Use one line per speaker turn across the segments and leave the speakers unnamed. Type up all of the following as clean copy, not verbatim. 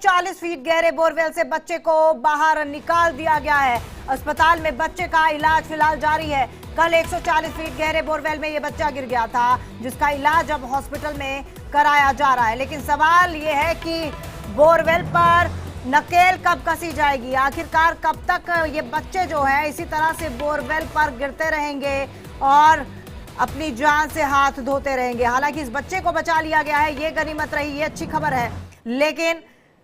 40 feet गहरे borewell से बच्चे को बाहर निकाल दिया गया है। अस्पताल में बच्चे का इलाज फिलहाल जारी है। कल 140 फीट गहरे बोरवेल में यह बच्चा गिर गया था, जिसका इलाज अब हॉस्पिटल में कराया जा रहा है। लेकिन सवाल यह है कि बोरवेल पर नकेल कब कसी जाएगी, आखिरकार कब तक ये बच्चे जो हैं इसी तरह से बोरवेल पर गिरते रहेंगे और अपनी जान से हाथ धोते रहेंगे। हालांकि इस बच्चे को बचा लिया गया है, ये गनीमत रही, ये अच्छी खबर है। लेकिन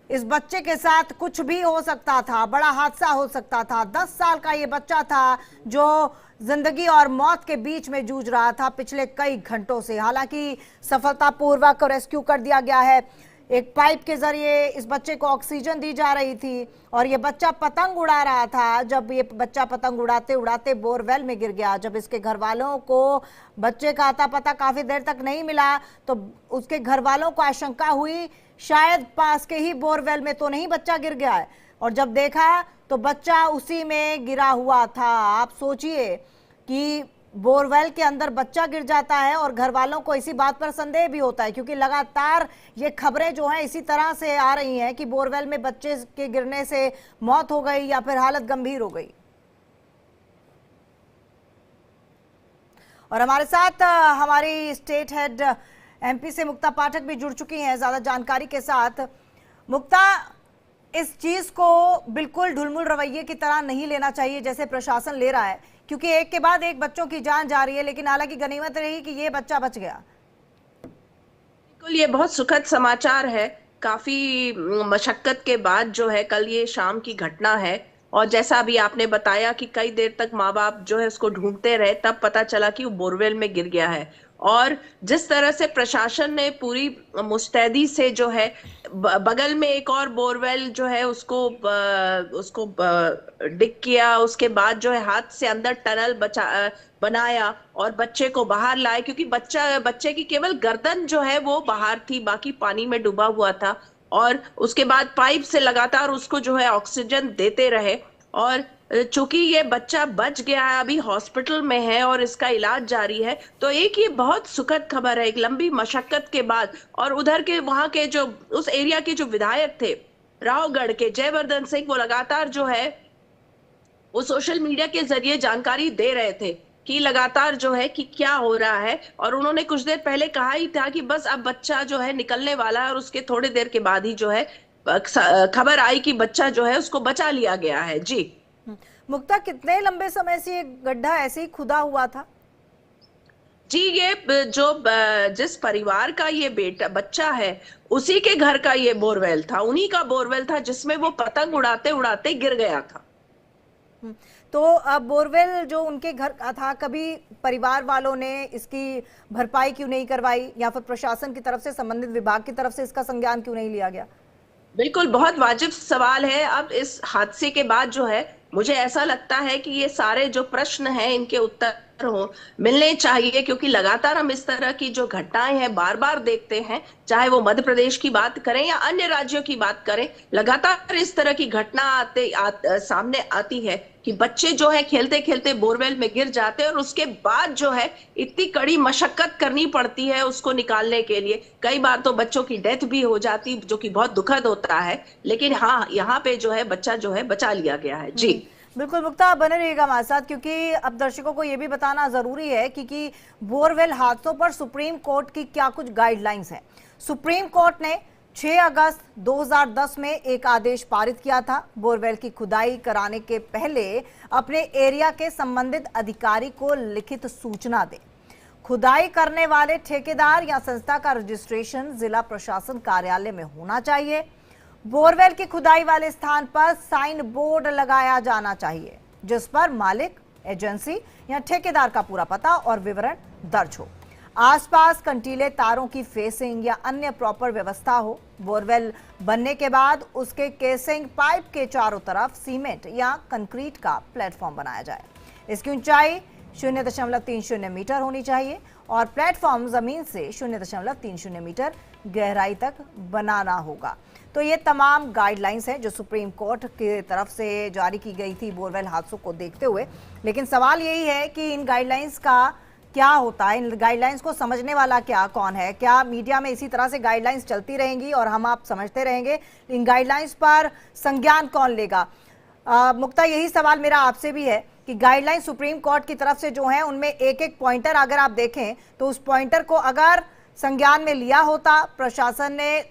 इस बच्चे के साथ कुछ भी हो सकता था, बड़ा हादसा हो सकता था। 10 साल का ये बच्चा था जो जिंदगी और मौत के बीच में जूझ रहा था पिछले कई घंटों से। हालांकि सफलतापूर्वक रेस्क्यू कर दिया गया है। एक पाइप के जरिए इस बच्चे को ऑक्सीजन दी जा रही थी और ये बच्चा पतंग उड़ा रहा था। जब ये बच्चा पतंग उड़ाते उड़ाते बोरवेल में गिर गया, जब इसके घर वालों को बच्चे का अता पता काफी देर तक नहीं मिला तो उसके घर वालों को आशंका हुई शायद पास के ही बोरवेल में तो नहीं बच्चा गिर गया है, और जब देखा तो बच्चा उसी में गिरा हुआ था। आप सोचिए कि बोरवेल के अंदर बच्चा गिर जाता है और घर वालों को इसी बात पर संदेह भी होता है, क्योंकि लगातार ये खबरें जो हैं इसी तरह से आ रही हैं कि बोरवेल में बच्चे के गिरने से मौत हो गई या फिर हालत गंभीर हो गई। और हमारे साथ हमारी स्टेट हेड एमपी से मुक्ता पाठक भी जुड़ चुकी हैं ज्यादा जानकारी के साथ। मुक्ता, इस चीज को बिल्कुल ढुलमुल रवैये की तरह नहीं लेना चाहिए जैसे प्रशासन ले रहा है, क्योंकि एक के बाद एक बच्चों की जान जा रही है। लेकिन हालांकि गनीमत रही कि ये बच्चा बच गया।
बिल्कुल, ये बहुत सुखद समाचार है। काफी मशक्कत के बाद जो है कल ये शाम की घटना है, और जैसा अभी आपने बताया कि कई देर तक माँ बाप जो है उसको ढूंढते रहे, तब पता चला कि वो बोरवेल में गिर गया है। और जिस तरह से प्रशासन ने पूरी मुस्तैदी से जो है बगल में एक और बोरवेल जो है उसको डिग किया, उसके बाद जो है हाथ से अंदर टनल बनाया और बच्चे को बाहर लाए, क्योंकि बच्चे की केवल गर्दन जो है वो बाहर थी, बाकी पानी में डूबा हुआ था। और उसके बाद पाइप से लगातार उसको जो है ऑक्सीजन देते रहे, और चूंकि ये बच्चा बच गया है, अभी हॉस्पिटल में है और इसका इलाज जारी है, तो एक ये बहुत सुखद खबर है। एक लंबी मशक्कत के बाद, और उधर के वहां के जो उस एरिया के जो विधायक थे रावगढ़ के जयवर्धन सिंह, वो लगातार जो है वो सोशल मीडिया के जरिए जानकारी दे रहे थे कि लगातार जो है कि क्या हो रहा है। और उन्होंने कुछ देर पहले कहा ही था कि बस अब बच्चा जो है निकलने वाला है, और उसके थोड़ी देर के बाद ही जो है खबर आई कि बच्चा जो है उसको बचा लिया गया है। जी
मुक्ता, कितने लंबे समय से ये गड्ढा ऐसे ही खुदा हुआ था?
जी, ये जो जिस परिवार का ये बच्चा है उसी के घर का ये बोरवेल था, उन्हीं का बोरवेल था जिसमें वो पतंग उड़ाते उड़ाते गिर गया था।
तो अब बोरवेल जो उनके घर का था, कभी परिवार वालों ने इसकी भरपाई क्यों नहीं करवाई, या फिर प्रशासन की तरफ से, संबंधित विभाग की तरफ से इसका संज्ञान क्यों नहीं लिया गया?
बिल्कुल, बहुत वाजिब सवाल है। अब इस हादसे के बाद जो है मुझे ऐसा लगता है कि ये सारे जो प्रश्न हैं इनके उत्तर हो मिलने चाहिए, क्योंकि लगातार हम इस तरह की जो घटनाएं हैं बार बार देखते हैं, चाहे वो मध्य प्रदेश की बात करें या अन्य राज्यों की बात करें, लगातार इस तरह की घटना सामने आती है कि बच्चे जो है खेलते खेलते बोरवेल में गिर जाते हैं, और उसके बाद जो है इतनी कड़ी मशक्कत करनी पड़ती है उसको निकालने के लिए। कई बार तो बच्चों की डेथ भी हो जाती, जो कि बहुत दुखद होता है। लेकिन हाँ, यहाँ पे जो है बच्चा जो है बचा लिया गया है। जी
बिल्कुल मुक्ता, बने रहिएगा हमारे साथ, क्योंकि अब दर्शकों को यह भी बताना जरूरी है कि बोरवेल हादसों पर सुप्रीम कोर्ट की क्या कुछ गाइडलाइंस हैं। सुप्रीम कोर्ट ने 6 अगस्त 2010 में एक आदेश पारित किया था। बोरवेल की खुदाई कराने के पहले अपने एरिया के संबंधित अधिकारी को लिखित सूचना दें। खुदाई करने वाले ठेकेदार या संस्था का रजिस्ट्रेशन जिला प्रशासन कार्यालय में होना चाहिए। बोरवेल की खुदाई वाले स्थान पर साइन बोर्ड लगाया जाना चाहिए, जिस पर मालिक, एजेंसी या ठेकेदार का पूरा पता और विवरण दर्ज हो। आसपास कंटीले तारों की फेसिंग या अन्य प्रॉपर व्यवस्था हो। बोरवेल बनने के बाद उसके केसिंग पाइप के चारों तरफ सीमेंट या कंक्रीट का प्लेटफॉर्म बनाया जाए। इसकी ऊंचाई 0.30 मीटर होनी चाहिए और प्लेटफॉर्म जमीन से 0.30 मीटर गहराई तक बनाना होगा। तो ये तमाम गाइडलाइंस हैं जो सुप्रीम कोर्ट की तरफ से जारी की गई थी बोरवेल हादसों को देखते हुए। लेकिन सवाल यही है कि इन गाइडलाइंस का क्या होता है, इन गाइडलाइंस को समझने वाला क्या कौन है? क्या मीडिया में इसी तरह से गाइडलाइंस चलती रहेंगी और हम आप समझते रहेंगे? इन गाइडलाइंस पर संज्ञान कौन लेगा? मुक्ता, यही सवाल मेरा आपसे भी है कि गाइडलाइन सुप्रीम कोर्ट की तरफ से जो है उनमें एक एक पॉइंटर अगर आप देखें तो उस पॉइंटर को अगर संज्ञान में लिया होता, प्रशासन ने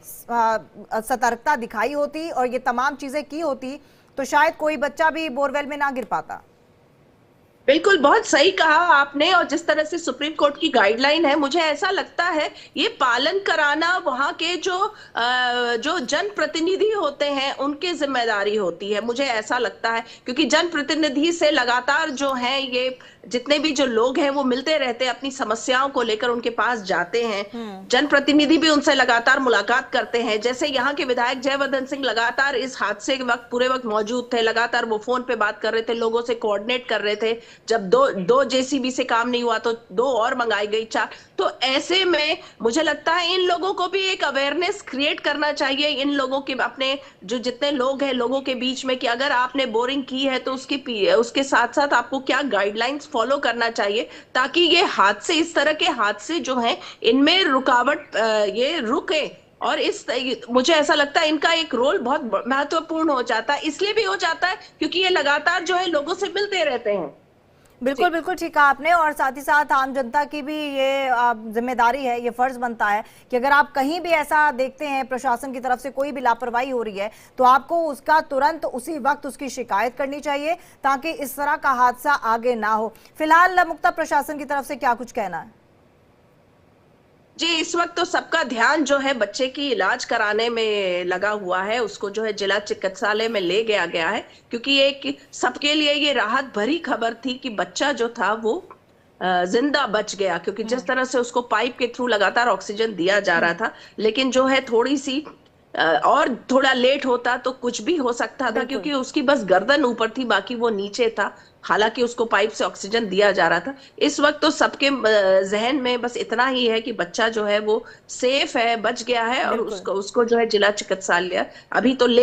सतर्कता दिखाई होती और ये तमाम चीजें की होती, तो शायद कोई बच्चा भी बोरवेल में ना गिर पाता।
बिल्कुल, बहुत सही कहा आपने। और जिस तरह से सुप्रीम कोर्ट की गाइडलाइन है, मुझे ऐसा लगता है ये पालन कराना वहां के जो जनप्रतिनिधि होते हैं उनकी जिम्मेदारी होती है, मुझे ऐसा लगता है। क्योंकि जनप्रतिनिधि से लगातार जो है ये जितने भी जो लोग हैं वो मिलते रहते हैं, अपनी समस्याओं को लेकर उनके पास जाते हैं। जनप्रतिनिधि भी उनसे लगातार मुलाकात करते हैं। जैसे यहाँ के विधायक जयवर्धन सिंह लगातार इस हादसे के वक्त पूरे वक्त मौजूद थे, लगातार वो फोन पे बात कर रहे थे, लोगों से कोऑर्डिनेट कर रहे थे। जब दो जेसीबी से काम नहीं हुआ तो 2 और मंगाई गई, 4। तो ऐसे में मुझे लगता है इन लोगों को भी एक अवेयरनेस क्रिएट करना चाहिए, इन लोगों के अपने जो जितने लोग हैं लोगों के बीच में, कि अगर आपने बोरिंग की है तो उसके साथ साथ आपको क्या गाइडलाइंस फॉलो करना चाहिए, ताकि ये हादसे, इस तरह के हादसे जो हैं इनमें रुकावट ये रुके। और मुझे ऐसा लगता है इनका एक रोल बहुत महत्वपूर्ण हो जाता है। इसलिए भी हो जाता है क्योंकि ये लगातार जो है लोगों से मिलते रहते हैं।
बिल्कुल बिल्कुल ठीक कहा आपने। और साथ ही साथ आम जनता की भी ये जिम्मेदारी है, ये फर्ज बनता है कि अगर आप कहीं भी ऐसा देखते हैं प्रशासन की तरफ से कोई भी लापरवाही हो रही है तो आपको उसका तुरंत उसी वक्त उसकी शिकायत करनी चाहिए, ताकि इस तरह का हादसा आगे ना हो। फिलहाल मुक्ता, प्रशासन की तरफ से क्या कुछ कहना है?
जी, इस वक्त तो सबका ध्यान जो है बच्चे की इलाज कराने में लगा हुआ है। उसको जो है जिला चिकित्सालय में ले गया गया है, क्योंकि एक सबके लिए ये राहत भरी खबर थी कि बच्चा जो था वो जिंदा बच गया। क्योंकि जिस तरह से उसको पाइप के थ्रू लगातार ऑक्सीजन दिया जा रहा था, लेकिन जो है थोड़ी सी और थोड़ा लेट होता तो कुछ भी हो सकता था, क्योंकि उसकी बस गर्दन ऊपर थी, बाकी वो नीचे था। हालांकि उसको पाइप से ऑक्सीजन दिया जा रहा था। इस वक्त तो सबके जहन में बस इतना ही है कि बच्चा जो है वो सेफ है, बच गया है, और उसको जो है जिला चिकित्सालय अभी तो ले